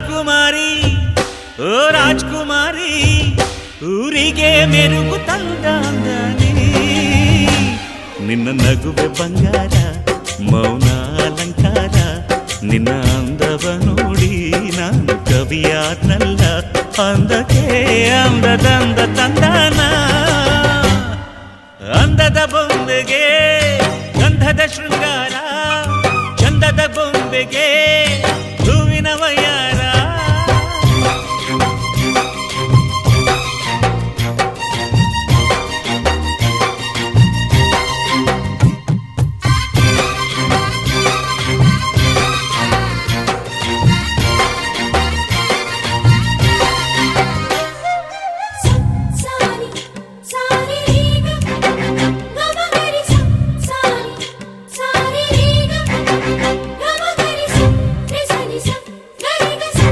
ರಾಜ್ಕುಮಾರಿ ಓ ರಾಜ್ಕುಮಾರಿ ಊರಿಗೆ ಮೆರುಗು ತಂದಾನಿ ನಿನ್ನ ನಗುವೆ ಬಂಗಾರ ಮೌನ ಅಲಂಕಾರ ನಿನ್ನ ಅಂದವ ನೋಡಿ ನಾನು ಕವಿಯಾದ್ನಲ್ಲ ಅಂದಕ್ಕೆ ಅಂದದಂದ ತಂದಾನ ಅಂದದ ಬೊಂಬೆಗೆ ಗಂಧದ ಶೃಂಗಾರ ಚಂದದ ಬೊಂಬೆಗೆ